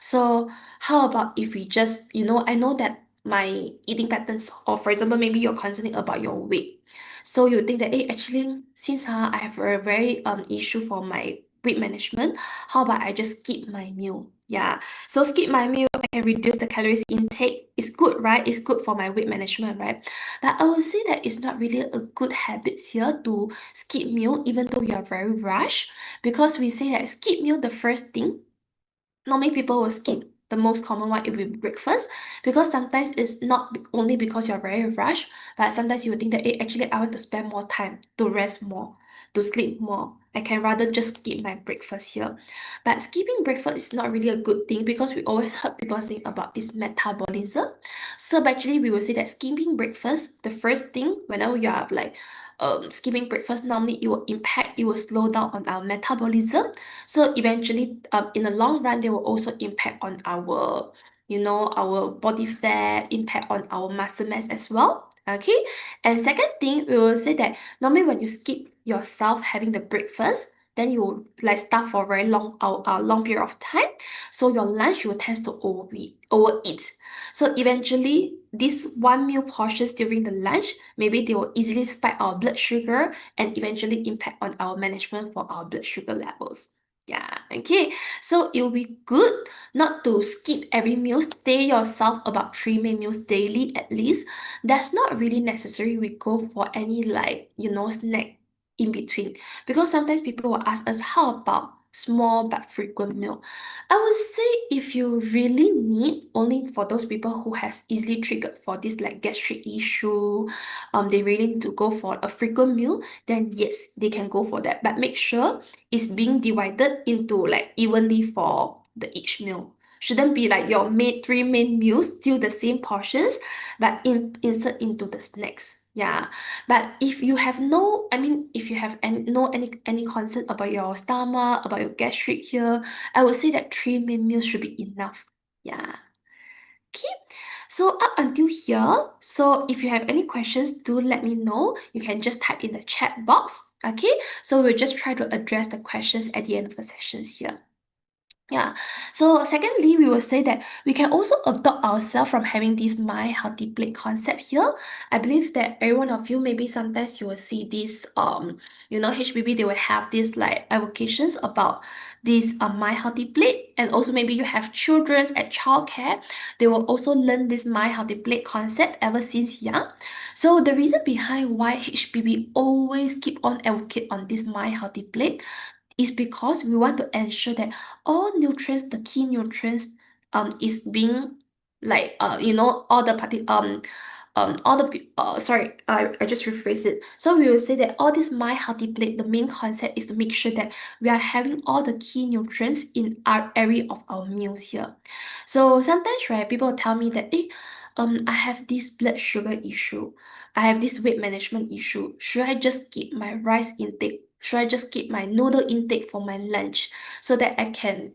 So how about if we just, I know that my eating patterns, or for example, maybe you're concerning about your weight. So you think that, hey, actually, since I have a very issue for my weight management, how about I just skip my meal? Yeah. So skip my meal, I can reduce the calories intake. It's good, right? It's good for my weight management, right? But I would say that it's not really a good habit here to skip meal, even though you are very rushed, because we say that skip meal, the first thing, normally people will skip the most common one, it will be breakfast, because sometimes it's not only because you're very rushed, but sometimes you will think that, hey, actually I want to spend more time to rest more, to sleep more. I can rather just skip my breakfast here. But skipping breakfast is not really a good thing, because we always heard people saying about this metabolism. So actually we will say that skipping breakfast, the first thing, whenever you are like skipping breakfast, normally it will slow down on our metabolism. So eventually, in the long run, they will also impact on our, our body fat, impact on our muscle mass as well. Okay. And second thing, we will say that normally when you skip yourself having the breakfast, then you will like starve for a very long period of time. So your lunch will tend to overeat. So eventually, these one meal portions during the lunch, maybe they will easily spike our blood sugar and eventually impact on our management for our blood sugar levels. Yeah, okay. So it will be good not to skip every meal. Stay yourself about three main meals daily at least. That's not really necessary. We go for any like, snack in between. Because sometimes people will ask us, how about small but frequent meal? I would say if you really need, only for those people who has easily triggered for this like gastric issue, they really need to go for a frequent meal, then yes, they can go for that. But make sure is being divided into like evenly for the each meal. Shouldn't be like your three main meals, still the same portions, but insert into the snacks. Yeah. But if you have no, I mean, if you have any concern about your stomach, about your gastric here, I would say that three main meals should be enough. Yeah. Okay. So up until here, so if you have any questions, do let me know. You can just type in the chat box. Okay. So we'll just try to address the questions at the end of the sessions here. Yeah. So secondly, we will say that we can also adopt ourselves from having this my healthy plate concept here. I believe that every one of you, maybe sometimes you will see this HBB, they will have this like avocations about this my healthy plate. And also maybe you have children at childcare, they will also learn this my healthy plate concept ever since young. So the reason behind why HBB always keep on advocate on this my healthy plate is because we want to ensure that all nutrients, the key nutrients, is being like all the sorry, I just rephrased it. So we will say that all this my healthy plate, the main concept is to make sure that we are having all the key nutrients in our area of our meals here. So sometimes, right, people tell me that, I have this blood sugar issue. I have this weight management issue. Should I just skip my rice intake? Should I just skip my noodle intake for my lunch so that I can,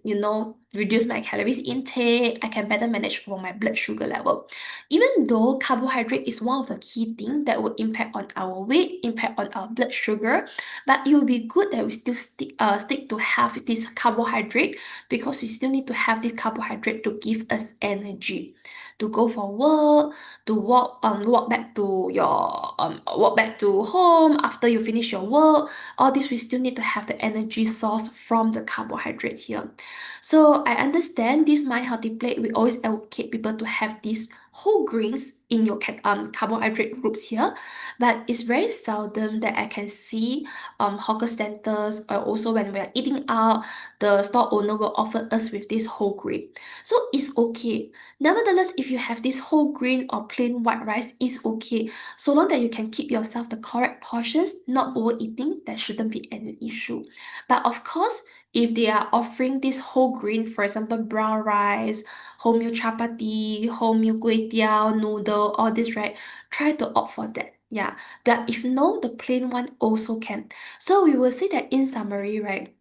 reduce my calories intake? I can better manage for my blood sugar level. Even though carbohydrate is one of the key things that will impact on our weight, impact on our blood sugar, but it will be good that we still stick to have this carbohydrate, because we still need to have this carbohydrate to give us energy to go for work, to walk back to home after you finish your work. All this we still need to have the energy source from the carbohydrate here. So I understand this my healthy plate. We always advocate people to have these whole grains in your carbohydrate groups here, but it's very seldom that I can see hawker centers, or also when we are eating out, the store owner will offer us with this whole grain. So it's okay. Nevertheless, if you have this whole grain or plain white rice, it's okay. So long that you can keep yourself the correct portions, not overeating, there shouldn't be any issue. But of course, if they are offering this whole grain, for example, brown rice, wholemeal chapati, wholemeal kway teow, noodle, all this, right? Try to opt for that. Yeah. But if no, the plain one also can. So we will say that in summary, right?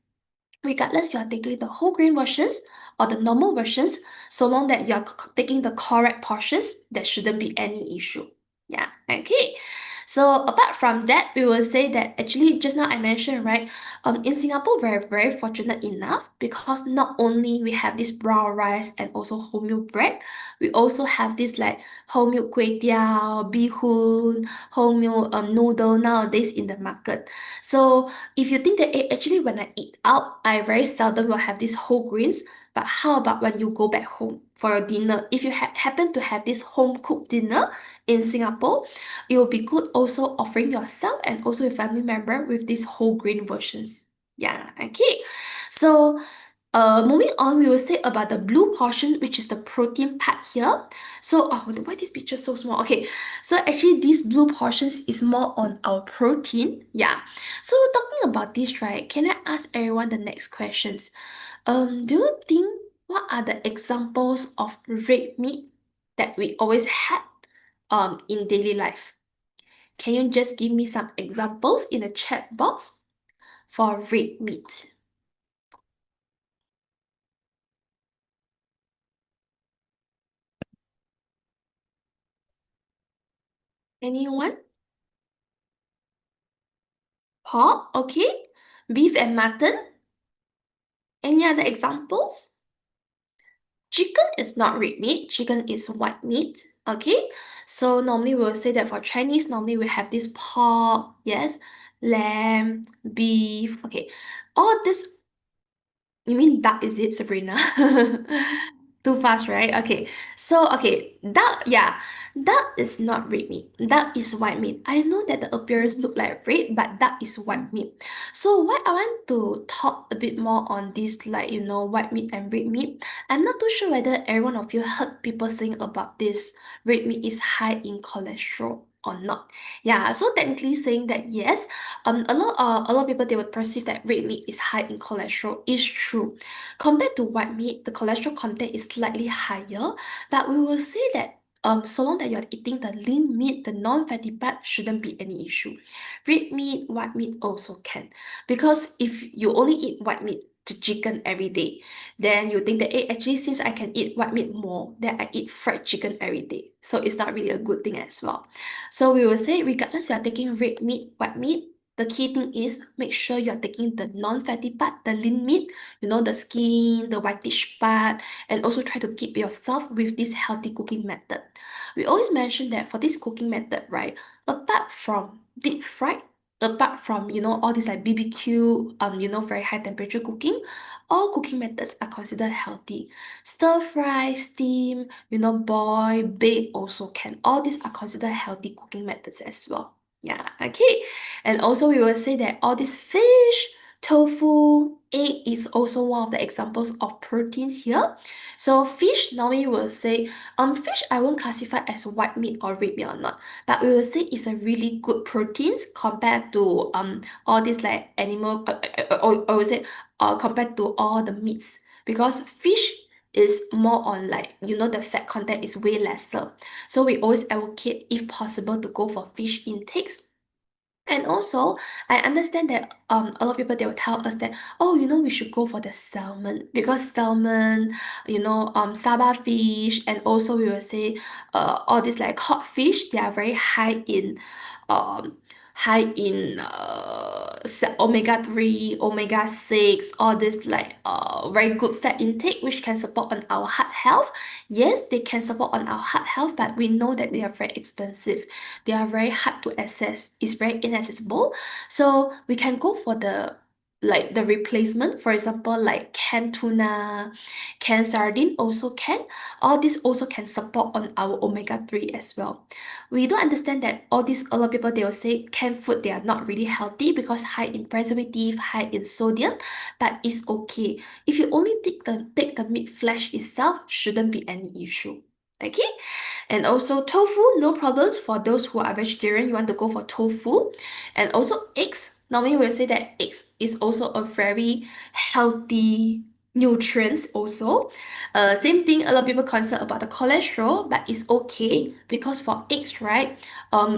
Regardless you are taking the whole grain versions or the normal versions, so long that you are taking the correct portions, there shouldn't be any issue. Yeah, okay. So apart from that, we will say that actually just now I mentioned, right? In Singapore, we're very fortunate enough because not only we have this brown rice and also wholemeal bread, we also have this like wholemeal kway teow, bee hoon, wholemeal noodle nowadays in the market. So if you think that actually when I eat out, I very seldom will have these whole grains. But how about when you go back home for your dinner? If you happen to have this home cooked dinner in Singapore, it will be good also offering yourself and also your family member with these whole grain versions. Yeah, okay. So moving on, we will say about the blue portion, which is the protein part here. So, oh, why this picture so small? Okay, so actually, these blue portions is more on our protein. Yeah. So talking about this, right? Can I ask everyone the next questions? Do you think what are the examples of red meat that we always had in daily life? Can you just give me some examples in the chat box for red meat? Anyone? Pork, okay. Beef and mutton. Any other examples? Chicken is not red meat, chicken is white meat. Okay. So normally we'll say that for Chinese, normally we have this pork, yes, lamb, beef. Okay. All this. You mean duck, is it, Sabrina? Too fast, right? Okay. So, okay, duck, yeah. Duck is not red meat. Duck is white meat. I know that the appearance look like red, but duck is white meat. So, why I want to talk a bit more on this, like, white meat and red meat. I'm not too sure whether every one of you heard people saying about this red meat is high in cholesterol or not. Yeah, so technically saying that yes, a lot of people they would perceive that red meat is high in cholesterol is true. Compared to white meat, the cholesterol content is slightly higher, but we will say that so long that you're eating the lean meat, the non-fatty part shouldn't be any issue. Red meat, white meat also can. Because if you only eat white meat to chicken every day, then you think that hey, actually since I can eat white meat more, then I eat fried chicken every day. So it's not really a good thing as well. So we will say regardless you are taking red meat, white meat, the key thing is make sure you're taking the non-fatty part, the lean meat, the skin, the whitish part, and also try to keep yourself with this healthy cooking method. We always mention that for this cooking method, right, apart from deep fried, apart from all this like BBQ, very high temperature cooking, all cooking methods are considered healthy. Stir fry, steam, boil, bake also can. All these are considered healthy cooking methods as well. Yeah, okay. And also we will say that all these fish, tofu, egg is also one of the examples of proteins here. So fish, normally we will say, fish I won't classify as white meat or red meat or not, but we will say it's a really good proteins compared to all these like animal, or we say compared to all the meats because fish is more on like the fat content is way lesser. So we always advocate if possible to go for fish intakes. And also, I understand that a lot of people they will tell us that oh we should go for the salmon because salmon saba fish and also we will say all these like cod fish they are very um high in omega 3 omega 6 all this like very good fat intake which can support on our heart health. Yes, they can support on our heart health but we know that they are very expensive, they are very hard to access, it's very inaccessible. So we can go for the replacement, for example, like canned tuna, canned sardine also can. All this also can support on our omega 3 as well. We do understand that all these a lot of people they will say canned food they are not really healthy because high in preservative, high in sodium, but it's okay. If you only take the meat flesh itself, shouldn't be any issue. Okay? And also tofu, no problems for those who are vegetarian, you want to go for tofu. And also eggs. Normally we'll say that eggs is also a very healthy nutrients also. Same thing, a lot of people concerned about the cholesterol, but it's okay because for eggs, right?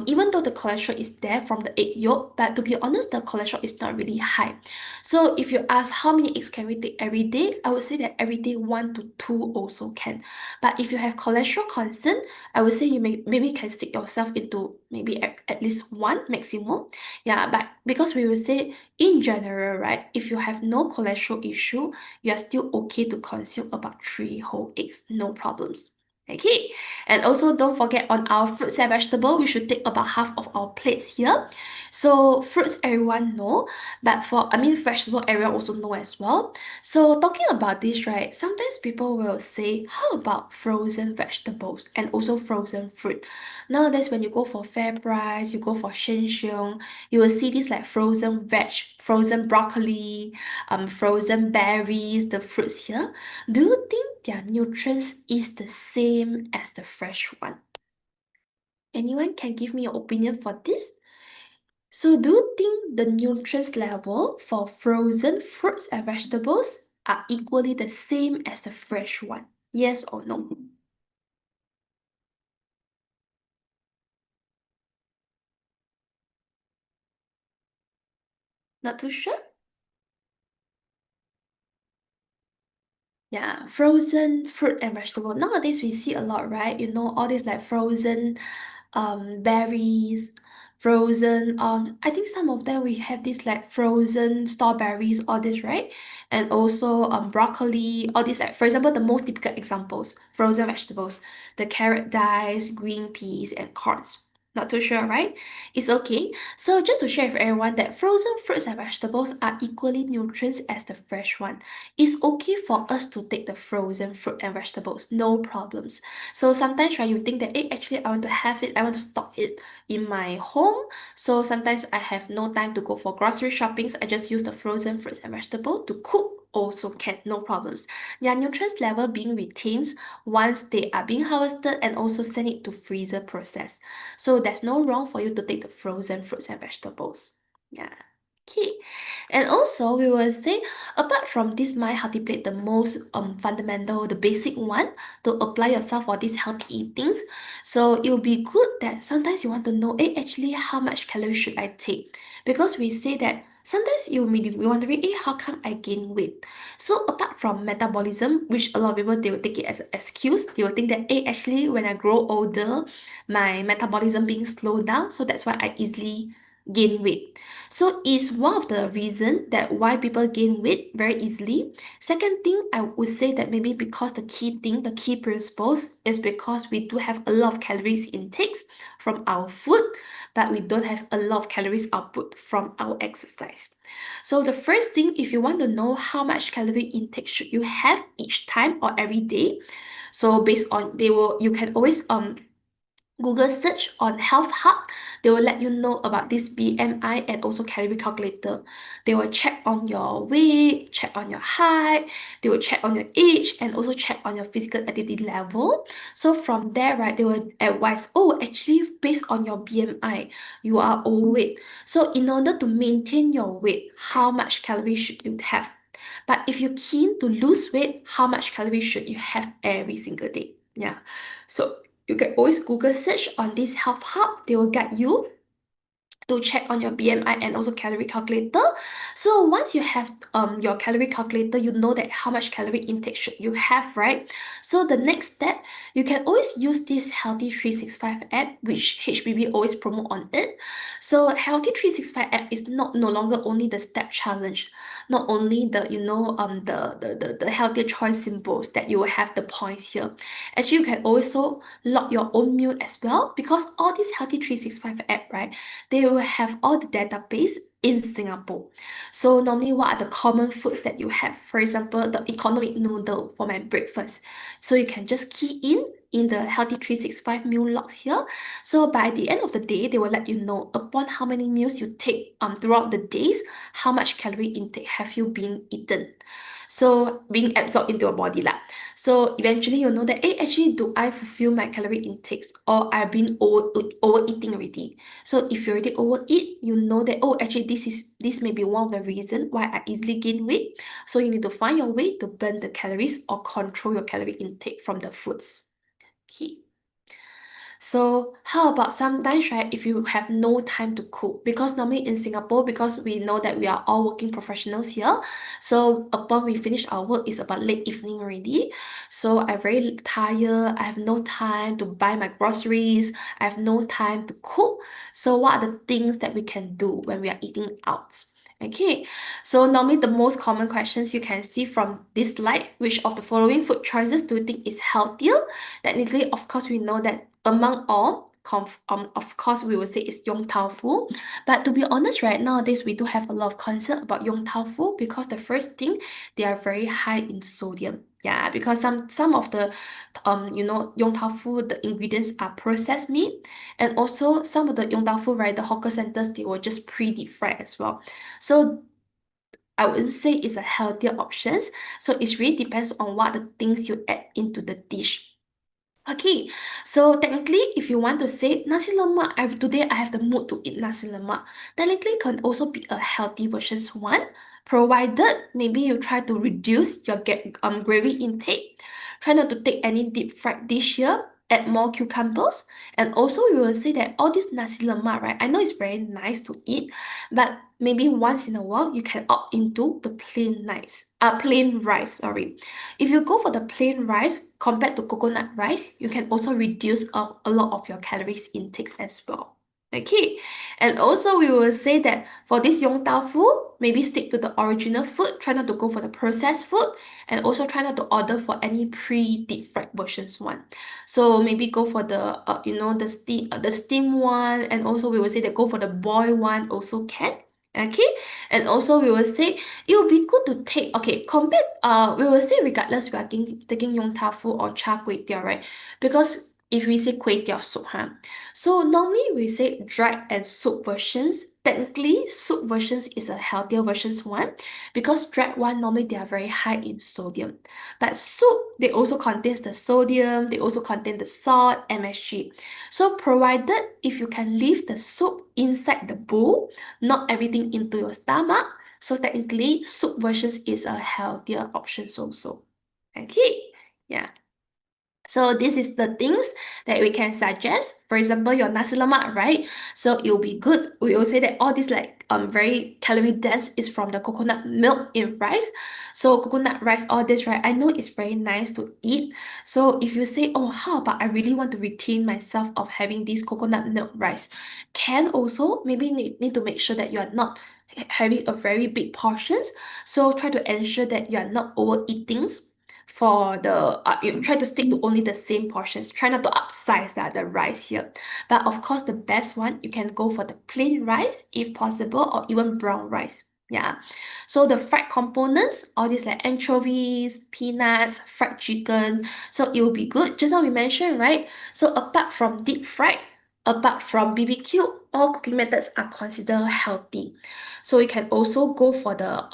Even though the cholesterol is there from the egg yolk, but to be honest, the cholesterol is not really high. So if you ask how many eggs can we take every day, I would say that every day 1 to 2 also can. But if you have cholesterol concern, I would say you maybe can stick yourself into maybe at least one maximum. Yeah, but because we will say in general, right, if you have no cholesterol issue, you are still okay to consume about 3 whole eggs, no problems. Okay, and also don't forget on our fruits and vegetable, we should take about half of our plates here. So fruits everyone know, but for I mean vegetable everyone also know as well. So talking about this, right, sometimes people will say, how about frozen vegetables and also frozen fruit? Nowadays, when you go for FairPrice, you go for Sheng Siong, you will see this like frozen veg, frozen broccoli, frozen berries, the fruits here. Do you think their nutrients is the same as the fresh one? Anyone can give me your opinion for this? So do you think the nutrients level for frozen fruits and vegetables are equally the same as the fresh one? Yes or no? Not too sure? Yeah, frozen fruit and vegetable. Nowadays we see a lot, right? You know, all these like frozen berries, frozen I think some of them we have this like frozen strawberries, all this, right? And also broccoli, all these like for example the most typical examples, frozen vegetables, the carrot dice, green peas, and corns. Not too sure, right? It's okay. So just to share with everyone that frozen fruits and vegetables are equally nutritious as the fresh one. It's okay for us to take the frozen fruit and vegetables, no problems. So sometimes, right, you think that, actually, I want to have it, I want to stock it in my home. So sometimes I have no time to go for grocery shoppings. I just use the frozen fruits and vegetable to cook. Also can, no problems. Their nutrients level being retained once they are being harvested and also send it to freezer process. So there's no wrong for you to take the frozen fruits and vegetables. Yeah. Okay. And also we will say apart from this My Healthy Plate, the most fundamental, the basic one to apply yourself for these healthy eatings. So it will be good that sometimes you want to know, actually how much calories should I take? Because we say that sometimes you may be wondering, how come I gain weight? So apart from metabolism, which a lot of people they will take it as an excuse, they will think that, actually when I grow older, my metabolism being slowed down, so that's why I easily gain weight. So is one of the reason that why people gain weight very easily. Second thing, I would say that maybe because the key thing, the key principles is because we do have a lot of calories intakes from our food, but we don't have a lot of calories output from our exercise. So the first thing, if you want to know how much calorie intake should you have each time or every day, so based on you can always Google search on Health Hub, they will let you know about this BMI and also calorie calculator. They will check on your weight, check on your height, they will check on your age, and also check on your physical activity level. So from there, right, they will advise, actually, based on your BMI, you are overweight. So in order to maintain your weight, how much calories should you have? But if you're keen to lose weight, how much calories should you have every single day? Yeah. So you can always Google search on this health hub. They will guide you to check on your BMI and also calorie calculator. So once you have your calorie calculator, you know that how much calorie intake should you have, right? So the next step, you can always use this Healthy 365 app, which HBB always promote on it. So Healthy 365 app is not no longer only the step challenge, not only the the healthier choice symbols that you will have the points here. Actually, you can also log your own meal as well because all these Healthy 365 app, right? They will have all the database in Singapore. So normally what are the common foods that you have? For example, the economic noodle for my breakfast. So you can just key in the Healthy 365 meal logs here. So by the end of the day, they will let you know upon how many meals you take throughout the days, how much calorie intake have you been eaten. So being absorbed into your body lah. So eventually you know that, actually do I fulfill my calorie intakes or I've been overeating already. So if you already overeat, you know that, actually this may be one of the reason why I easily gain weight. So you need to find your way to burn the calories or control your calorie intake from the foods. Okay. So how about sometimes, right, if you have no time to cook, because normally in Singapore, because we know that we are all working professionals here, so upon we finish our work, it's about late evening already. So I'm very tired, I have no time to buy my groceries, I have no time to cook. So what are the things that we can do when we are eating out? Okay, so normally the most common questions you can see from this slide, which of the following food choices do you think is healthier? Technically, of course, we know that among all, of course, we will say it's Yong Tau Fu. But to be honest, right nowadays we do have a lot of concern about Yong Tau Fu because the first thing, they are very high in sodium. Yeah, because some of the Yong Tau Fu, the ingredients are processed meat, and also some of the Yong Tau Fu, right, the hawker centers, they were just pre-deep fried as well. So I wouldn't say it's a healthier options. So it really depends on what the things you add into the dish. Okay, so technically, if you want to say nasi lemak, today I have the mood to eat nasi lemak, technically can also be a healthy versions one, provided maybe you try to reduce your gravy intake, try not to take any deep fried dish here, add more cucumbers, and also we will say that all this nasi lemak, right? I know it's very nice to eat, but maybe once in a while you can opt into the plain rice, sorry. If you go for the plain rice compared to coconut rice, you can also reduce a lot of your calories intakes as well. Okay, and also we will say that for this Yong Tau Fu, maybe stick to the original food, try not to go for the processed food, and also try not to order for any pre-deep fried versions one. So maybe go for the the steam one, and also we will say that go for the boil one also can. Okay, and also we will say it would be good to take, okay, compared, we will say regardless we are taking Yong Tau Fu or Char Kway Teow, right? Because if we say Kway Teow soup, huh? So normally we say dried and soup versions. Technically, soup versions is a healthier versions one because dried one normally they are very high in sodium. But soup, they also contains the sodium, they also contain the salt, MSG. So provided if you can leave the soup inside the bowl, not everything into your stomach, so technically, soup versions is a healthier options also. Okay, yeah. So this is the things that we can suggest. For example, your nasi lemak, right? So it will be good. We will say that all this like very calorie dense is from the coconut milk in rice. So coconut rice, all this, right? I know it's very nice to eat. So if you say, oh, how about I really want to retain myself of having this coconut milk rice, can also maybe need to make sure that you are not having a very big portions. So try to ensure that you are not overeating for the you try to stick to only the same portions. Try not to upsize the rice here. But of course, the best one you can go for the plain rice if possible, or even brown rice. Yeah. So the fried components, all these like anchovies, peanuts, fried chicken. So it will be good. Just now we mentioned, right? So apart from deep fried, apart from BBQ, all cooking methods are considered healthy. So you can also go for the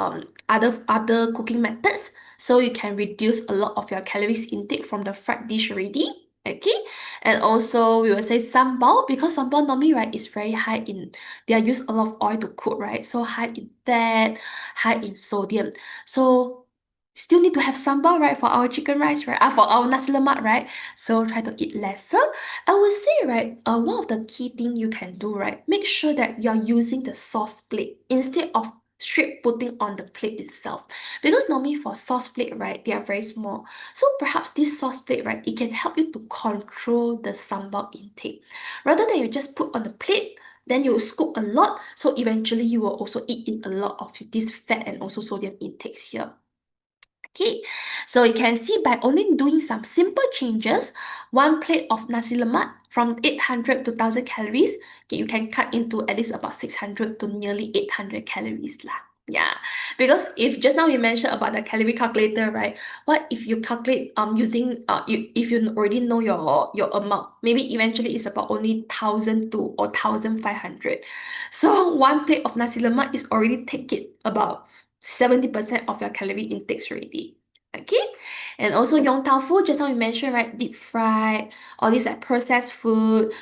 other cooking methods so you can reduce a lot of your calories intake from the fried dish already. Okay, and also we will say sambal because sambal normally, right, is very high in, they are use a lot of oil to cook, right? So high in fat, high in sodium. So still need to have sambal, right, for our chicken rice, right? For our nasi lemak, right? So try to eat lesser. I would say, right, one of the key thing you can do, right, make sure that you're using the sauce plate instead of straight putting on the plate itself. Because normally for sauce plate, right, they are very small. So perhaps this sauce plate, right, it can help you to control the sambal intake. Rather than you just put on the plate, then you scoop a lot, so eventually you will also eat in a lot of this fat and also sodium intakes here. Okay, so you can see by only doing some simple changes, one plate of nasi lemak from 800 to 1000 calories, okay, you can cut into at least about 600 to nearly 800 calories lah. Yeah, because if just now we mentioned about the calorie calculator, right? What if you calculate using if you already know your amount, maybe eventually it's about only 1002 or 1500. So one plate of nasi lemak is already take it about 70% of your calorie intakes already. Okay, and also Yong Tau Fu, just now you mentioned, right? Deep fried, all these like processed food.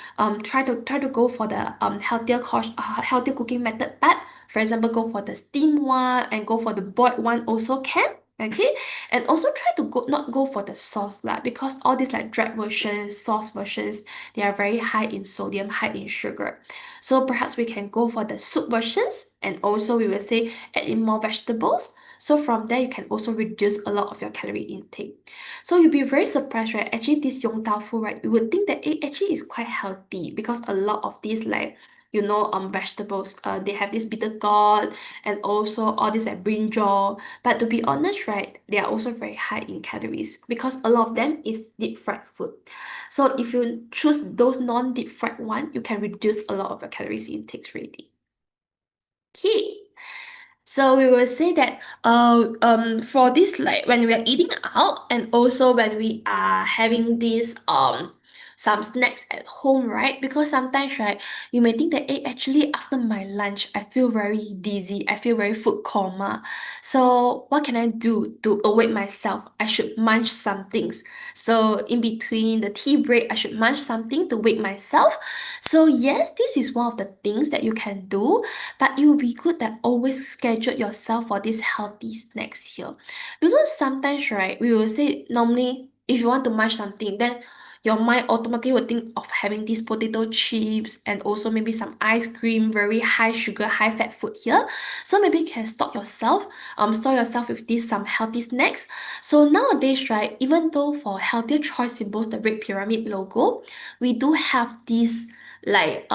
Try to go for the healthier cooking method. But for example, go for the steamed one and go for the boiled one also can. Okay, and also try to go not go for the sauce lah, because all these like dried versions, sauce versions, they are very high in sodium, high in sugar. So perhaps we can go for the soup versions, and also we will say add in more vegetables. So from there, you can also reduce a lot of your calorie intake. So you'll be very surprised, right? Actually, this Yong Tau Fu, right? You would think that it actually is quite healthy because a lot of these like vegetables, they have this bitter gourd and also all this like brinjal. But to be honest, right, they are also very high in calories because a lot of them is deep fried food. So if you choose those non-deep fried one, you can reduce a lot of your calories intakes already. Okay. So we will say that for this, like when we are eating out and also when we are having this some snacks at home, right? Because sometimes, right, you may think that actually after my lunch I feel very dizzy, I feel very food coma. So what can I do to awake myself? I should munch some things. So in between the tea break, I should munch something to wake myself. So yes, this is one of the things that you can do, but it will be good that always schedule yourself for these healthy snacks here. Because sometimes, right, we will say normally if you want to munch something, then your mind automatically will think of having these potato chips and also maybe some ice cream, very high sugar, high fat food here. So maybe you can store yourself with these some healthy snacks. So nowadays, right, even though for healthier choice symbols, the red pyramid logo, we do have these like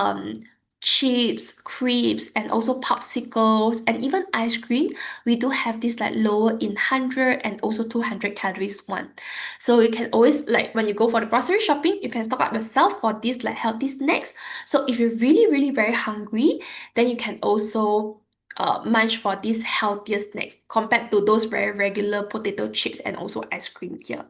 chips, crisps, and also popsicles, and even ice cream. We do have this like lower in 100 and also 200 calories one. So you can always like when you go for the grocery shopping, you can stock up yourself for these like healthy snacks. So if you're really, really very hungry, then you can also munch for these healthier snacks compared to those very regular potato chips and also ice cream here.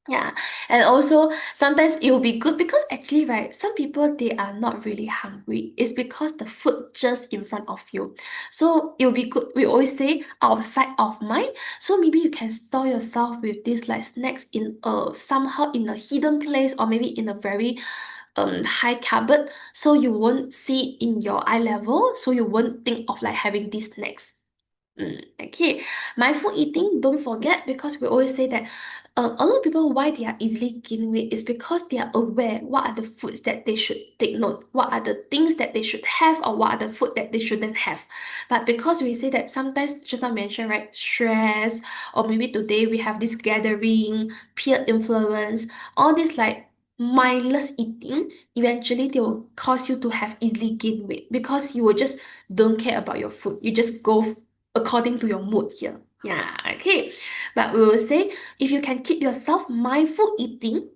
Yeah, and also sometimes it will be good because actually, right, some people they are not really hungry. It's because the food just in front of you. So it will be good. We always say out of sight, out of mind. So maybe you can store yourself with these like snacks in somehow in a hidden place or maybe in a very high cupboard, so you won't see it in your eye level, so you won't think of like having these snacks. Okay, mindful eating, don't forget, because we always say that a lot of people why they are easily gaining weight is because they are aware what are the foods that they should take note, what are the things that they should have, or what are the food that they shouldn't have. But because we say that sometimes, just now mentioned, right, stress, or maybe today we have this gathering, peer influence, all this like mindless eating, eventually they will cause you to have easily gain weight because you will just don't care about your food. You just go according to your mood here. Yeah, okay. But we will say if you can keep yourself mindful eating,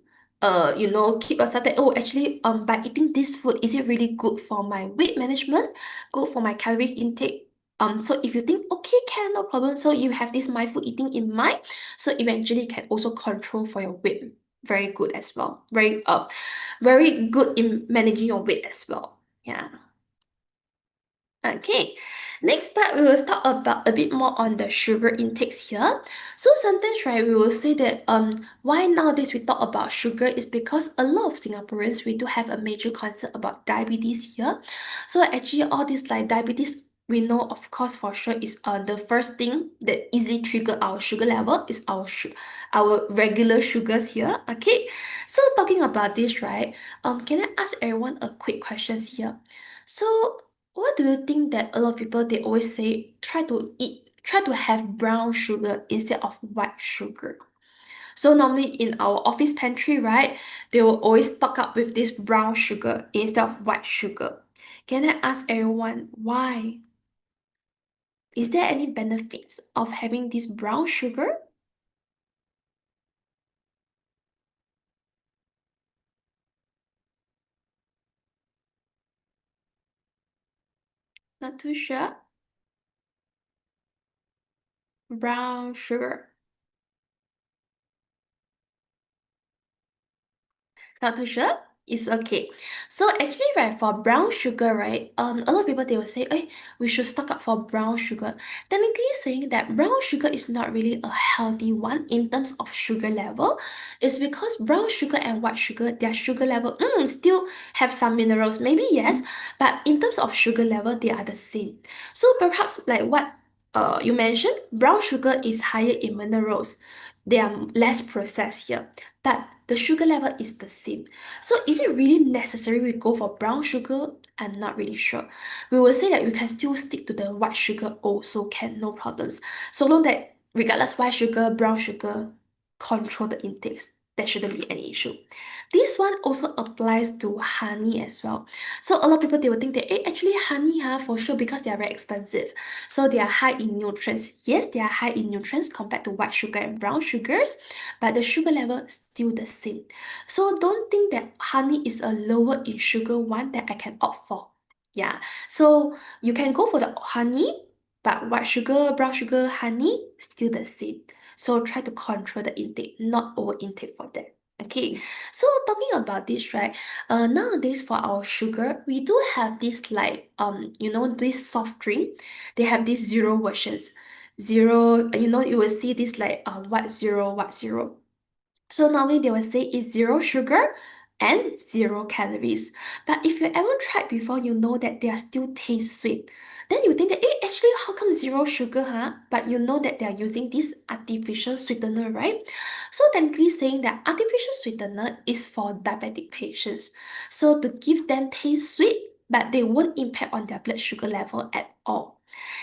keep yourself that, oh, actually, by eating this food, is it really good for my weight management, good for my calorie intake? So if you think, okay, can, no problem. So you have this mindful eating in mind. So eventually you can also control for your weight. Very good as well. Very good in managing your weight as well. Yeah. Okay, next part we will talk about a bit more on the sugar intakes here. So sometimes, right, we will say that why nowadays we talk about sugar is because a lot of Singaporeans we do have a major concern about diabetes here. So actually all this like diabetes we know of course for sure is the first thing that easily trigger our sugar level is our regular sugars here. Okay, so talking about this, right, can I ask everyone a quick questions here? So what do you think that a lot of people they always say try to have brown sugar instead of white sugar? So normally in our office pantry, right, they will always stock up with this brown sugar instead of white sugar. Can I ask everyone why? Is there any benefits of having this brown sugar? Not too sure. Brown sugar. Not too sure. It's okay. So actually, right, for brown sugar, right, a lot of people they will say, hey, we should stock up for brown sugar. Technically saying that brown sugar is not really a healthy one in terms of sugar level. It's because brown sugar and white sugar, their sugar level still have some minerals. Maybe yes, but in terms of sugar level, they are the same. So perhaps like what you mentioned, brown sugar is higher in minerals. They are less processed here, but the sugar level is the same. So is it really necessary we go for brown sugar? I'm not really sure. We will say that we can still stick to the white sugar also can, no problems. So long that regardless white sugar, brown sugar, control the intakes. There shouldn't be any issue. This one also applies to honey as well. So a lot of people they will think that actually honey for sure because they are very expensive. So they are high in nutrients. Yes, they are high in nutrients compared to white sugar and brown sugars, but the sugar level is still the same. So don't think that honey is a lower in sugar one that I can opt for. Yeah. So you can go for the honey, but white sugar, brown sugar, honey, still the same. So try to control the intake, not over intake for that. Okay. So talking about this, right? Nowadays for our sugar, we do have this like this soft drink. They have these zero versions. Zero, you will see this like what zero, what zero. So normally they will say it's zero sugar and zero calories. But if you ever tried before, you know that they are still taste sweet. Then you think that, actually, how come zero sugar, huh? But you know that they are using this artificial sweetener, right? So technically saying that artificial sweetener is for diabetic patients. So to give them taste sweet, but they won't impact on their blood sugar level at all.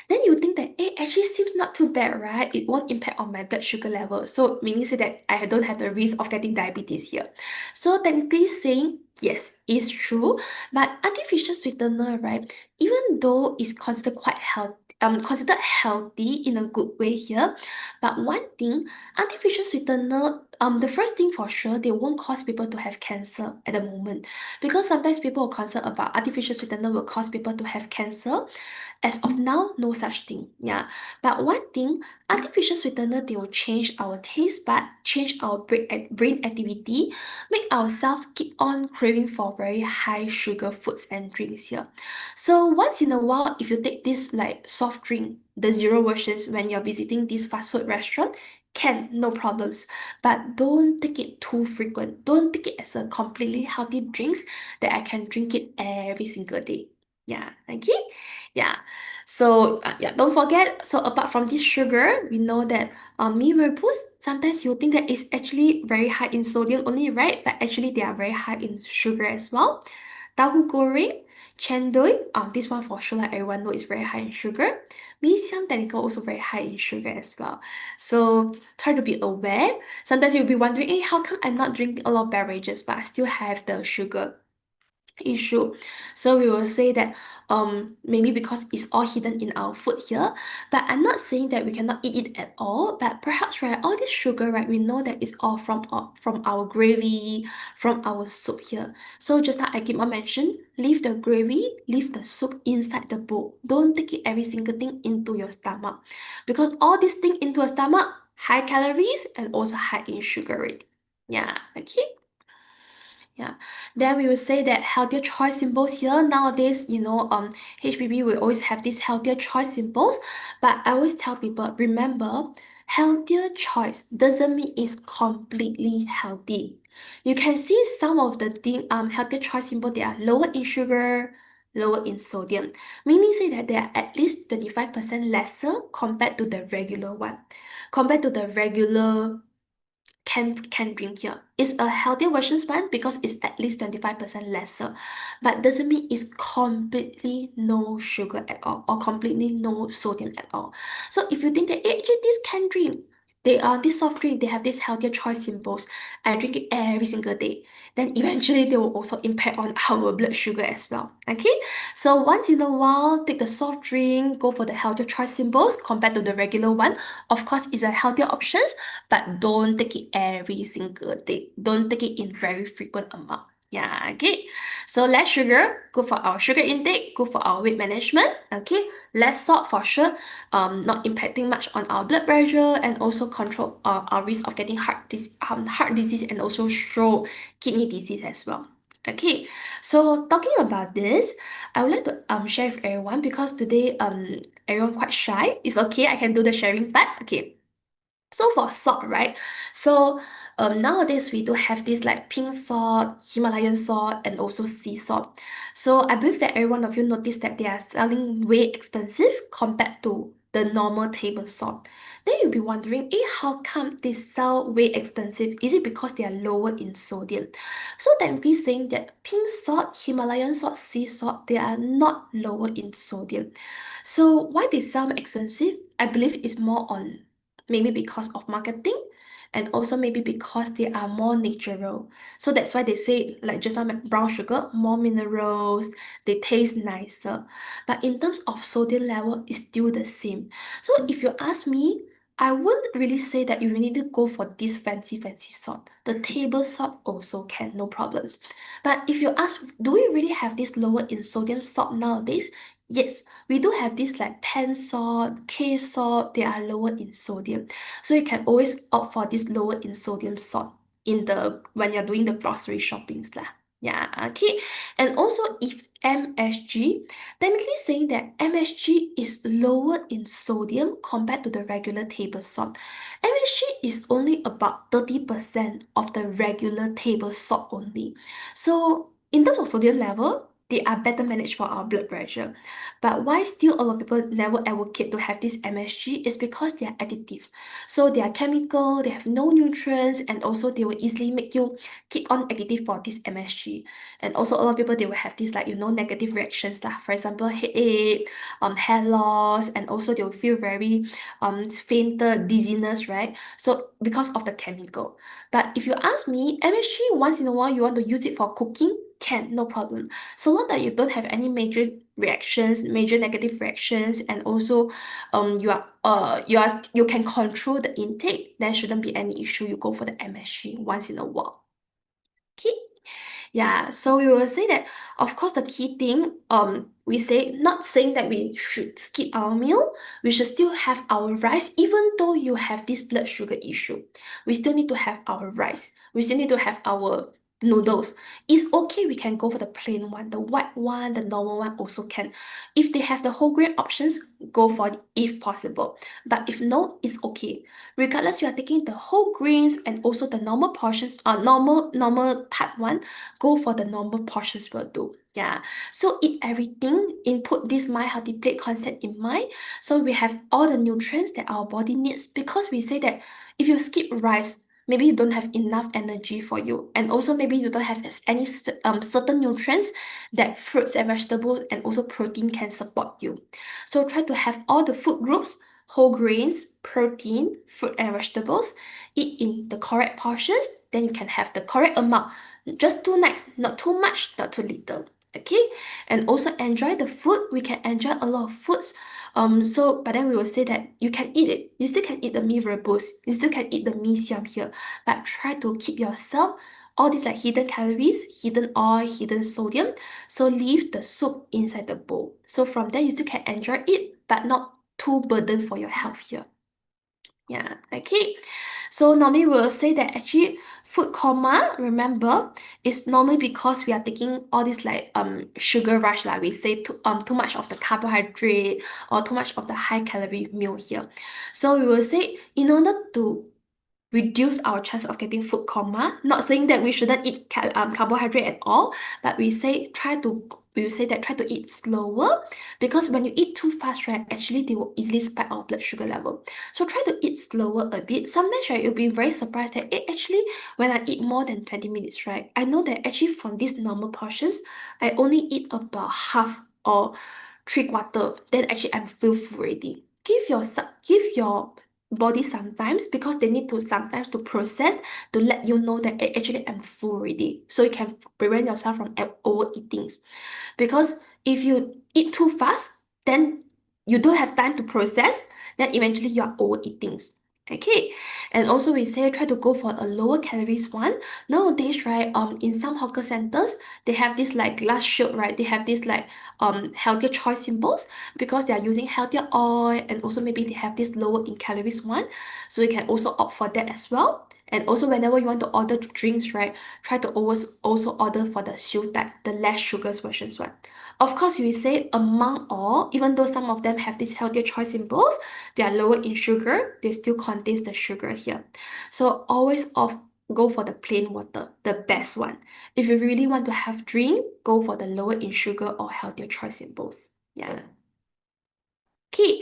Then you think that, actually seems not too bad, right? It won't impact on my blood sugar level. So meaning say that I don't have the risk of getting diabetes here. So technically saying, yes, it's true. But artificial sweetener, right? Even though it's considered quite healthy, considered healthy in a good way here. But one thing, artificial sweetener, the first thing for sure, they won't cause people to have cancer at the moment. Because sometimes people are concerned about artificial sweetener will cause people to have cancer. As of now, no such thing. Yeah. But one thing, artificial sweetener, they will change our taste bud, change our brain activity, make ourselves keep on craving for very high sugar foods and drinks here. So once in a while, if you take this like soft drink, the zero versions when you're visiting this fast food restaurant, can, no problems. But don't take it too frequent. Don't take it as a completely healthy drinks that I can drink it every single day. Yeah, okay? Yeah. So yeah, don't forget. So apart from this sugar, we know that mee rebus, sometimes you think that it's actually very high in sodium only, right? But actually they are very high in sugar as well. Tahu goreng, chendol, this one for sure, like everyone know is very high in sugar. Mee siam technical also very high in sugar as well. So try to be aware. Sometimes you'll be wondering, how come I'm not drinking a lot of beverages, but I still have the sugar issue. So we will say that maybe because it's all hidden in our food here, but I'm not saying that we cannot eat it at all, but perhaps right all this sugar, right, we know that it's all from our gravy, from our soup here. So just like I keep on mention, leave the gravy, leave the soup inside the bowl. Don't take it every single thing into your stomach, because all this thing into your stomach high calories and also high in sugar rate. Yeah, okay. Yeah. Then we will say that healthier choice symbols here. Nowadays, HPB will always have these healthier choice symbols. But I always tell people, remember, healthier choice doesn't mean it's completely healthy. You can see some of the healthier choice symbol, they are lower in sugar, lower in sodium. Meaning say that they are at least 25% lesser compared to the regular one. Compared to the regular can drink here. It's a healthier version one because it's at least 25% lesser, but doesn't mean it's completely no sugar at all or completely no sodium at all. So if you think that actually this can drink, they are this soft drink, they have this healthier choice symbols. I drink it every single day. Then eventually they will also impact on our blood sugar as well. Okay, so once in a while, take the soft drink, go for the healthier choice symbols compared to the regular one. Of course, it's a healthier options, but don't take it every single day. Don't take it in very frequent amount. Yeah, okay. So less sugar, good for our sugar intake, good for our weight management. Okay, less salt for sure. Not impacting much on our blood pressure and also control our risk of getting heart disease and also stroke, kidney disease as well. Okay, so talking about this, I would like to share with everyone because today everyone quite shy. It's okay, I can do the sharing part. Okay. So for salt, right? So nowadays we do have this like pink salt, Himalayan salt, and also sea salt. So I believe that every one of you noticed that they are selling way expensive compared to the normal table salt. Then you'll be wondering, how come they sell way expensive? Is it because they are lower in sodium? So technically saying that pink salt, Himalayan salt, sea salt, they are not lower in sodium. So why they sell expensive? I believe it's more on maybe because of marketing and also maybe because they are more natural. So that's why they say, like just now, brown sugar, more minerals, they taste nicer. But in terms of sodium level, it's still the same. So if you ask me, I wouldn't really say that you need to go for this fancy salt. The table salt also can, no problems. But if you ask, do we really have this lower in sodium salt nowadays? Yes, we do have this like pan salt, K salt, they are lower in sodium. So you can always opt for this lower in sodium salt in the when you're doing the grocery shoppings lah. Yeah, okay. And also if MSG, technically saying that MSG is lower in sodium compared to the regular table salt. MSG is only about 30% of the regular table salt only. So in terms of sodium level, they are better managed for our blood pressure. But why still a lot of people never advocate to have this MSG is because they are additive. So they are chemical, they have no nutrients, and also they will easily make you keep on addictive for this MSG. And also a lot of people they will have this like negative reactions lah. For example, headache, hair loss, and also they will feel very fainted, dizziness, right? So because of the chemical. But if you ask me, MSG once in a while you want to use it for cooking, can, no problem. So long that you don't have any major reactions, major negative reactions, and also you can control the intake, there shouldn't be any issue. You go for the MSG once in a while. Okay. Yeah, so we will say that, of course, the key thing, we say, not saying that we should skip our meal, we should still have our rice, even though you have this blood sugar issue. We still need to have our rice. We still need to have our noodles. It's okay, we can go for the plain one, the white one, the normal one also can. If they have the whole grain options, go for it if possible. But if no, it's okay. Regardless, you are taking the whole grains and also the normal portions, normal type one, go for the normal portions will do. Yeah. So eat everything, input this My Healthy Plate concept in mind. So we have all the nutrients that our body needs because we say that if you skip rice, maybe you don't have enough energy for you. And also maybe you don't have any certain nutrients that fruits and vegetables and also protein can support you. So try to have all the food groups, whole grains, protein, fruit and vegetables, eat in the correct portions, then you can have the correct amount. Just too nice, not too much, not too little. Okay, and also enjoy the food. We can enjoy a lot of foods. But then we will say that you can eat it. You still can eat the mee rebus. You still can eat the mee siam here. But try to keep yourself all these like hidden calories, hidden oil, hidden sodium. So leave the soup inside the bowl. So from there you still can enjoy it, but not too burden for your health here. Yeah, okay. So normally we'll say that actually food coma, remember, is normally because we are taking all this like sugar rush, like we say too much of the carbohydrate or too much of the high calorie meal here. So we will say in order to reduce our chance of getting food coma. Not saying that we shouldn't eat carbohydrate at all, but we will say that try to eat slower because when you eat too fast, right, actually they will easily spike our blood sugar level. So try to eat slower a bit. Sometimes, right, you'll be very surprised that actually when I eat more than 20 minutes, right, I know that actually from these normal portions, I only eat about half or three quarter. Then actually I'm feel full already. Give your body sometimes because they need to sometimes to process to let you know that actually I'm full already. So you can prevent yourself from overeating. Because if you eat too fast, then you don't have time to process, then eventually you are overeating. Okay, and also we say try to go for a lower calories one. Nowadays, right, in some hawker centers, they have this like glass shield, right? They have this like healthier choice symbols because they are using healthier oil and also maybe they have this lower in calories one. So you can also opt for that as well. And also whenever you want to order drinks, right, try to always also order for the siew dai, the less sugars versions one. Of course, you will say among all, even though some of them have this healthier choice symbols, they are lower in sugar, they still contains the sugar here. So always go for the plain water, the best one. If you really want to have drink, go for the lower in sugar or healthier choice symbols. Yeah. Okay,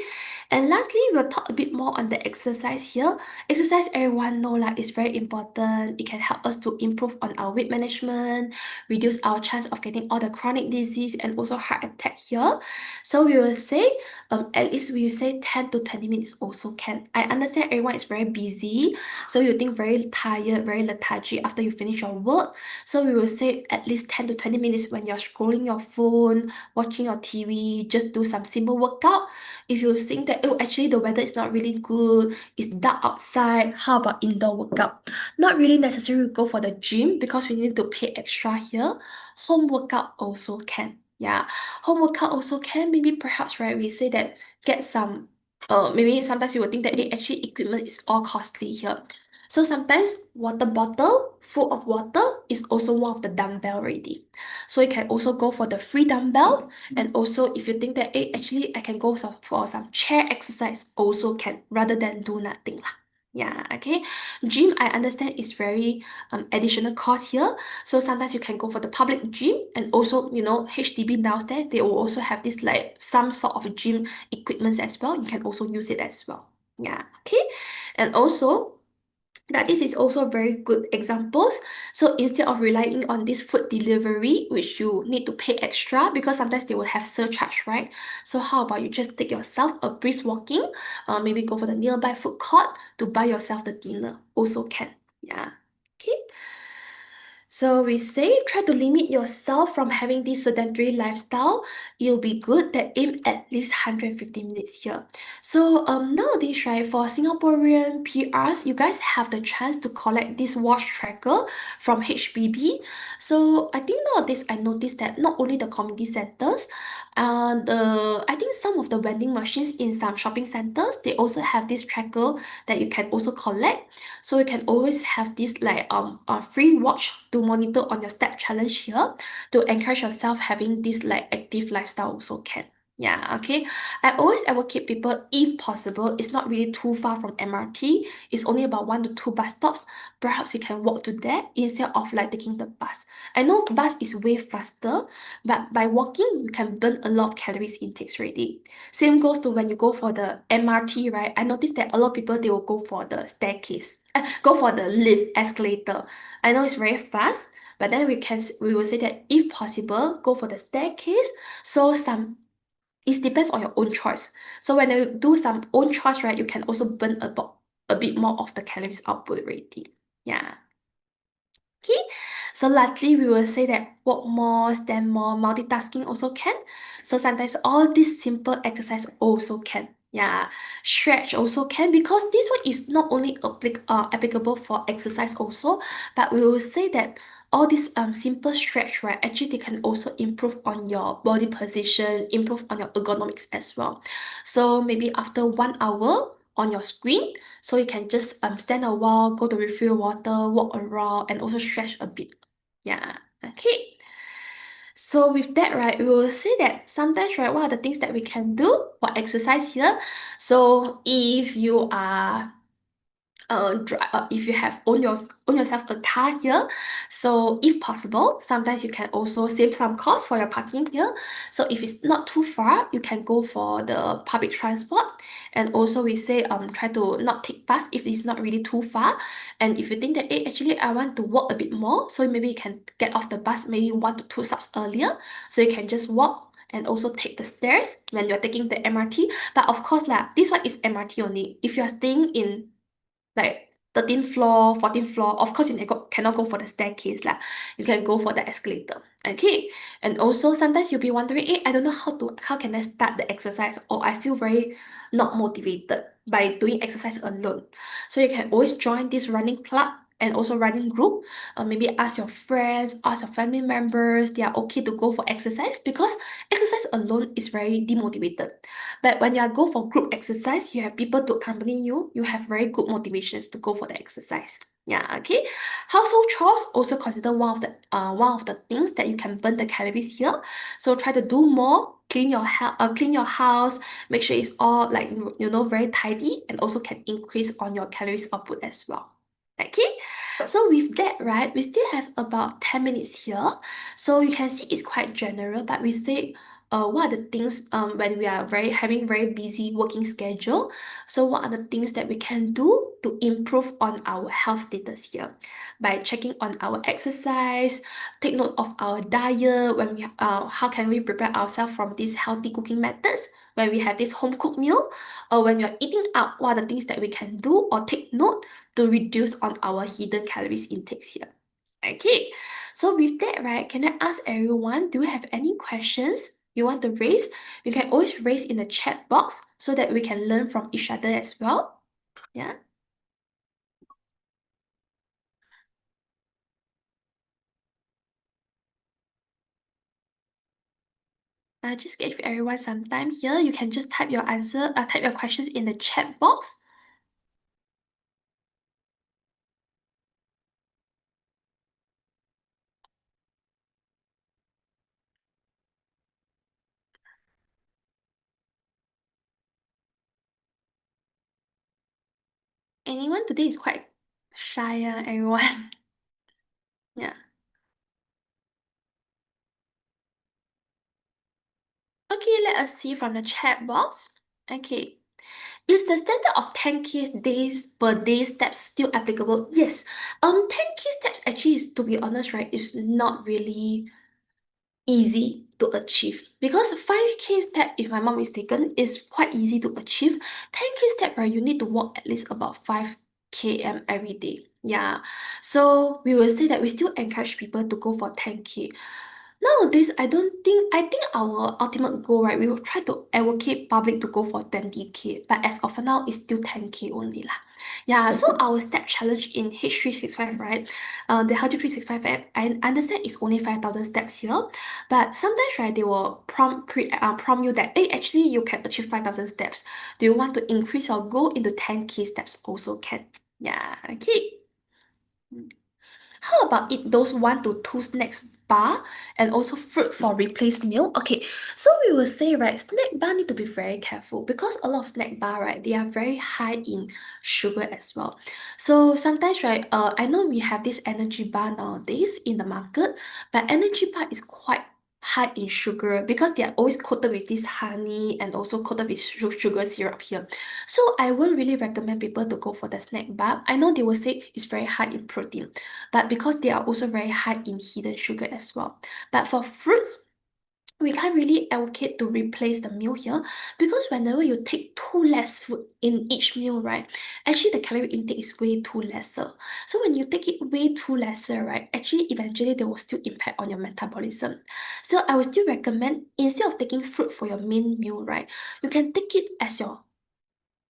and lastly, we'll talk a bit more on the exercise here. Exercise, everyone know like is very important. It can help us to improve on our weight management, reduce our chance of getting all the chronic disease and also heart attack here. So we will say, at least we will say 10 to 20 minutes also can. I understand everyone is very busy, so you think very tired, very lethargic after you finish your work. So we will say at least 10 to 20 minutes when you're scrolling your phone, watching your TV, just do some simple workout. If you think that, oh, actually the weather is not really good, it's dark outside, how about indoor workout? Not really necessary to go for the gym because we need to pay extra here. Home workout also can. Yeah, home workout also can. Maybe perhaps, right, we say that get some, maybe sometimes you will think that actually equipment is all costly here. So sometimes water bottle full of water is also one of the dumbbell already. So you can also go for the free dumbbell, and also, if you think that, hey, actually, I can go for some chair exercise, also can, rather than do nothing lah. Yeah, okay. Gym, I understand is very additional cost here. So sometimes you can go for the public gym, and also, HDB downstairs, they will also have this like some sort of gym equipments as well. You can also use it as well. Yeah, okay. And also, that this is also very good examples. So instead of relying on this food delivery, which you need to pay extra because sometimes they will have surcharge, right? So how about you just take yourself a brisk walking, maybe go for the nearby food court to buy yourself the dinner. Also can. Yeah. Okay. So we say try to limit yourself from having this sedentary lifestyle. You'll be good that aim at least 150 minutes here. So nowadays, right, for Singaporean PRs, you guys have the chance to collect this watch tracker from HPB. So I think nowadays I noticed that not only the community centers, I think some of the vending machines in some shopping centers, they also have this tracker that you can also collect. So you can always have this like a free watch to monitor on your step challenge here to encourage yourself having this like active lifestyle also can. Yeah, okay. I always advocate people, if possible, it's not really too far from MRT. It's only about 1 to 2 bus stops. Perhaps you can walk to that instead of like taking the bus. I know bus is way faster, but by walking, you can burn a lot of calories intakes already. Same goes to when you go for the MRT, right? I noticed that a lot of people they will go for the staircase, go for the lift escalator. I know it's very fast, but then we will say that if possible, go for the staircase. So it depends on your own choice. So when you do some own choice, right, you can also burn a bit more of the calories output already. Yeah. Okay, so lastly, we will say that walk more, stand more, multitasking also can. So sometimes all these simple exercise also can. Yeah, stretch also can because this one is not only applicable for exercise also, but we will say that all these simple stretch, right, actually they can also improve on your body position, improve on your ergonomics as well. So maybe after 1 hour on your screen, so you can just stand a while, go to refill water, walk around, and also stretch a bit. Yeah. Okay. So with that, right, we will say that sometimes, right, what are the things that we can do for exercise here? So if you are if you have own yourself a car here, so if possible, sometimes you can also save some cost for your parking here. So if it's not too far, you can go for the public transport. And also we say try to not take bus if it's not really too far. And if you think that actually I want to walk a bit more, so maybe you can get off the bus maybe 1 to 2 stops earlier. So you can just walk and also take the stairs when you're taking the MRT. But of course lah, this one is MRT only. If you are staying in like 13th floor, 14th floor. Of course, cannot go for the staircase lah. You can go for the escalator. Okay. And also sometimes you'll be wondering, I don't know how can I start the exercise, or I feel very not motivated by doing exercise alone. So you can always join this running club. and also running group, maybe ask your friends, ask your family members, they are okay to go for exercise because exercise alone is very demotivated. But when you are go for group exercise, you have people to accompany you, you have very good motivations to go for the exercise. Yeah, okay. Household chores also consider one of the things that you can burn the calories here. So try to do more, clean your house, make sure it's all like very tidy, and also can increase on your calories output as well. Okay, so with that, right, we still have about 10 minutes here. So you can see it's quite general, but we say what are the things when we are very busy working schedule. So what are the things that we can do to improve on our health status here? By checking on our exercise, take note of our diet, how can we prepare ourselves from these healthy cooking methods when we have this home cooked meal, or when you're eating out, what are the things that we can do or take note to reduce on our hidden calories intakes here. Okay, so with that, right, can I ask everyone, do you have any questions you want to raise? You can always raise in the chat box so that we can learn from each other as well. Yeah, just give everyone some time here. You can just type your questions in the chat box. Anyone today is quite shy, everyone. Yeah. Okay, let us see from the chat box. Okay. Is the standard of 10K days per day steps still applicable? Yes. 10K steps actually, to be honest, right, is not really easy to achieve because 5K step, if I'm not mistaken, is quite easy to achieve. 10K step, right, you need to walk at least about 5 km every day. Yeah. So we will say that we still encourage people to go for 10K. Nowadays, I think our ultimate goal, right, we will try to advocate public to go for 20K, but as of now, it's still 10K only lah. Yeah, so our step challenge in H365, right, the Healthy 365 app, I understand it's only 5,000 steps here, but sometimes, right, they will prompt you that, hey, actually, you can achieve 5,000 steps. Do you want to increase your goal into 10K steps? Also can. Yeah, okay. How about eat those 1 to 2 snacks bar and also fruit for replaced meal? Okay, so we will say, right, snack bar need to be very careful because a lot of snack bar, right, they are very high in sugar as well. So sometimes, right, I know we have this energy bar nowadays in the market, but energy bar is quite high in sugar because they are always coated with this honey and also coated with sugar syrup here. So I won't really recommend people to go for the snack bar. I know they will say it's very high in protein, but because they are also very high in hidden sugar as well. But for fruits, we can't really allocate to replace the meal here because whenever you take too less food in each meal, right, actually the calorie intake is way too lesser. So when you take it way too lesser, right, actually eventually they will still impact on your metabolism. So I would still recommend instead of taking fruit for your main meal, right, you can take it as your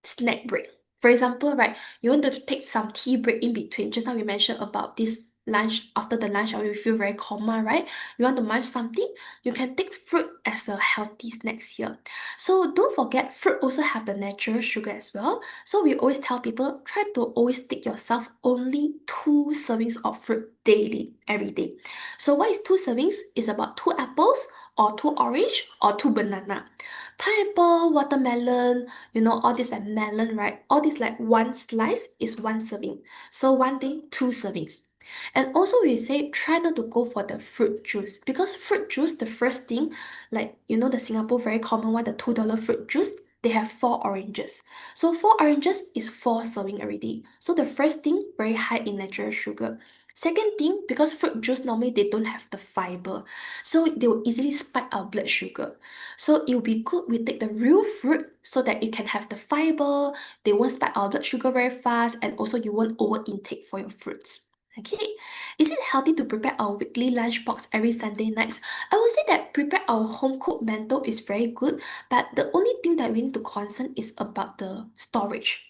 snack break. For example, right, you want to take some tea break in between. Just now we mentioned about this lunch, after the lunch hour, you feel very coma, right? You want to munch something, you can take fruit as a healthy snacks here. So don't forget, fruit also have the natural sugar as well. So we always tell people, try to always take yourself only 2 servings of fruit daily, every day. So what is 2 servings? It's about 2 apples or 2 orange or 2 banana. Pineapple, watermelon, all this like melon, right? All this like one slice is 1 serving. So one day, 2 servings. And also we say try not to go for the fruit juice because fruit juice, the first thing, like the Singapore very common one, the $2 fruit juice, they have 4 oranges. So 4 oranges is 4 serving already. So the first thing, very high in natural sugar. Second thing, because fruit juice normally they don't have the fiber, so they will easily spike our blood sugar. So it will be good we take the real fruit so that it can have the fiber, they won't spike our blood sugar very fast, and also you won't over intake for your fruits. Okay, is it healthy to prepare our weekly lunch box every Sunday nights? I would say that prepare our home cooked bento is very good, but the only thing that we need to concern is about the storage.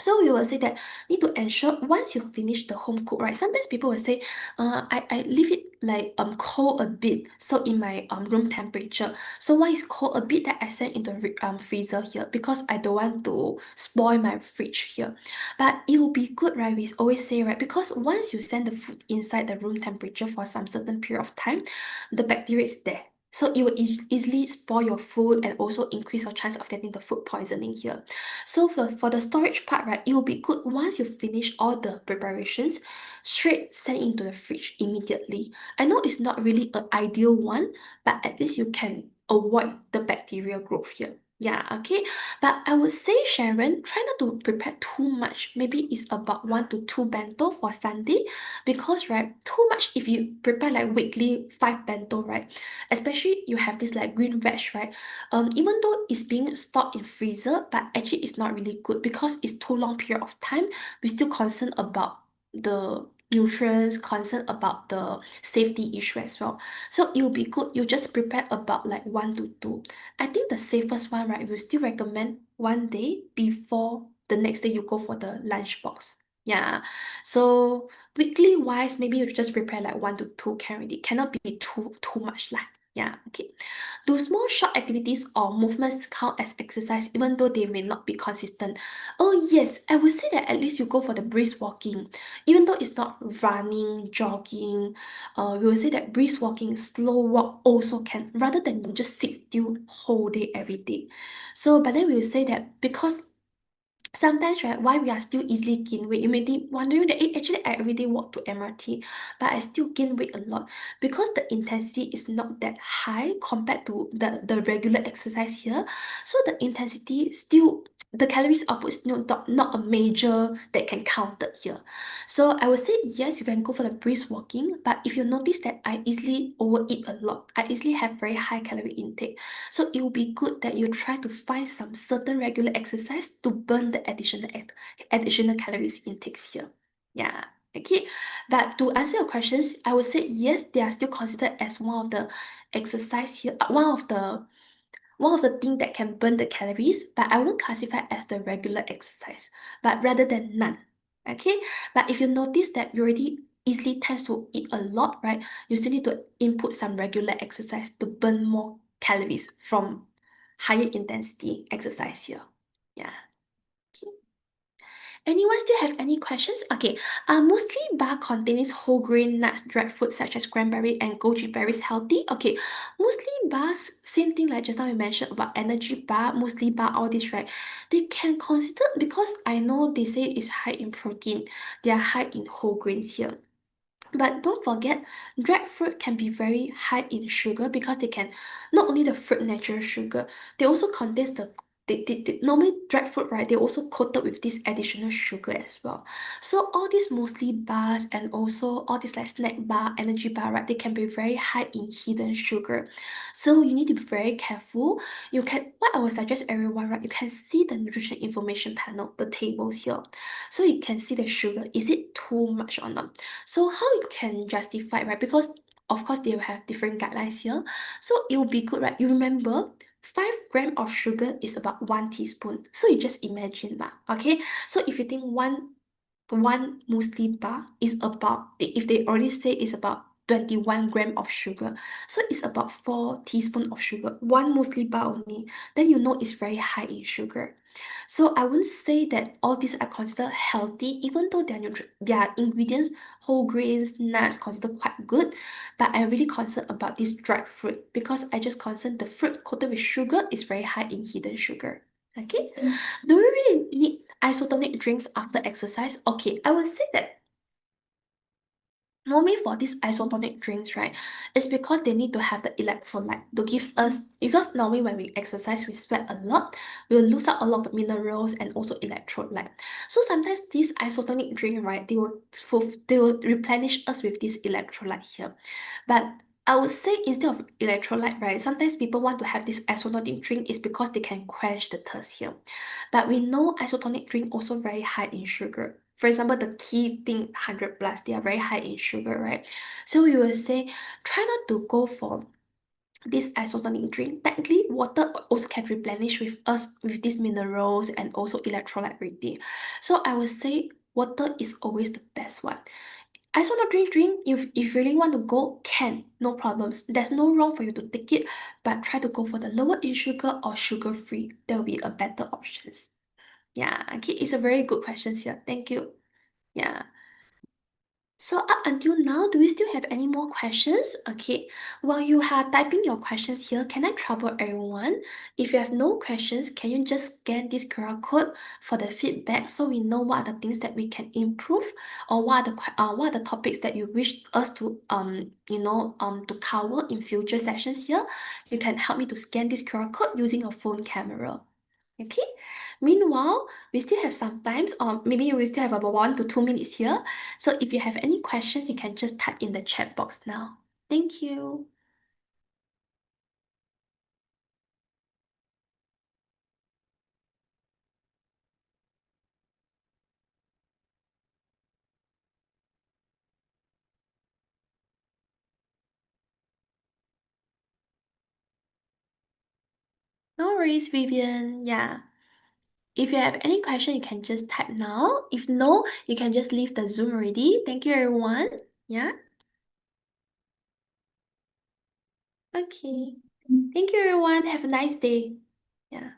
So we will say that need to ensure once you finish the home cook, right? Sometimes people will say, I leave it like cold a bit, so in my room temperature. So why is cold a bit that I send in the freezer here? Because I don't want to spoil my fridge here. But it will be good, right? We always say, right? Because once you send the food inside the room temperature for some certain period of time, the bacteria is there. So it will easily spoil your food and also increase your chance of getting the food poisoning here. So for the storage part, right, it will be good once you finish all the preparations, straight send it into the fridge immediately. I know it's not really an ideal one, but at least you can avoid the bacterial growth here. Yeah, okay. But I would say, Sharon, try not to prepare too much. Maybe it's about 1 to 2 bento for Sunday. Because, right, too much if you prepare like weekly 5 bento, right? Especially you have this like green veg, right? Even though it's being stored in freezer, but actually it's not really good because it's too long period of time. We still concerned about the nutrients, concerned about the safety issue as well. So it will be good. You just prepare about like 1 to 2. I think the safest one, right? We still recommend 1 day before the next day you go for the lunch box. Yeah. So weekly wise, maybe you just prepare like 1 to 2 can already. Cannot be too much lah. Yeah. Okay. Do small short activities or movements count as exercise even though they may not be consistent? Oh, yes, I would say that at least you go for the brisk walking. Even though it's not running, jogging, we will say that brisk walking, slow walk also can, rather than you just sit still whole day every day. So, but then we will say that because sometimes, right, why we are still easily gain weight, you may be wondering that actually I every day walk to MRT, but I still gain weight a lot because the intensity is not that high compared to the regular exercise here. So the intensity still the calories output is not a major that can count it here. So I would say yes, you can go for the brisk walking, but if you notice that I easily overeat a lot, I easily have very high calorie intake. So it will be good that you try to find some certain regular exercise to burn the additional calories intakes here. Yeah. Okay. But to answer your questions, I would say yes, they are still considered as one of the exercise here, one of the thing that can burn the calories, but I won't classify as the regular exercise, but rather than none. Okay? But if you notice that you already easily tends to eat a lot, right? You still need to input some regular exercise to burn more calories from higher intensity exercise here. Yeah. Okay. Anyone still have any questions? Okay, mostly bar contains whole grain nuts, dried fruits such as cranberry and goji berries healthy. Okay, mostly bars, same thing like just now we mentioned about energy bar, mostly bar, all this, right? They can consider because I know they say it's high in protein, they are high in whole grains here. But don't forget, dried fruit can be very high in sugar because they can not only the fruit natural sugar, they also contains normally dried fruit, right? They also coated with this additional sugar as well. So all these mostly bars and also all these like snack bar, energy bar, right? They can be very high in hidden sugar. So you need to be very careful. You can what I would suggest everyone, right? You can see the nutrition information panel, the tables here. So you can see the sugar. Is it too much or not? So how you can justify, right? Because of course they will have different guidelines here. So it will be good, right? You remember 5 grams of sugar is about 1 teaspoon. So you just imagine that, okay? So if you think one muesli bar is about if they already say it's about 21 gram of sugar, so it's about 4 teaspoon of sugar, one muesli bar only, then you know it's very high in sugar. So I wouldn't say that all these are considered healthy, even though their ingredients, whole grains, nuts, considered quite good. But I'm really concerned about this dried fruit because I just concerned the fruit coated with sugar is very high in hidden sugar. Okay, do we really need isotonic drinks after exercise? Okay, I would say that normally for these isotonic drinks, right, it's because they need to have the electrolyte to give us, because normally when we exercise, we sweat a lot, we will lose out a lot of minerals and also electrolyte. So sometimes this isotonic drink, right, they will replenish us with this electrolyte here. But I would say instead of electrolyte, right, sometimes people want to have this isotonic drink is because they can quench the thirst here. But we know isotonic drink also very high in sugar. For example, the key thing 100 plus, they are very high in sugar, right? So we will say try not to go for this isotonic drink. Technically, water also can replenish with us with these minerals and also electrolyte already. So I would say water is always the best one. Isotonic drink, if you really want to go, can, no problems. There's no wrong for you to take it, but try to go for the lower in sugar or sugar free. That will be a better options. Yeah, okay, it's a very good question here. Thank you. Yeah. So up until now, do we still have any more questions? Okay, while you are typing your questions here, can I trouble everyone? If you have no questions, can you just scan this QR code for the feedback so we know what are the things that we can improve, or what are the topics that you wish us to to cover in future sessions here? You can help me to scan this QR code using a phone camera. Okay. Meanwhile, we still have some times, or maybe we still have about 1 to 2 minutes here. So if you have any questions, you can just type in the chat box now. Thank you. No worries, Vivian. Yeah. If you have any question, you can just type now. If no, you can just leave the Zoom already. Thank you, everyone. Yeah. Okay. Thank you, everyone. Have a nice day. Yeah.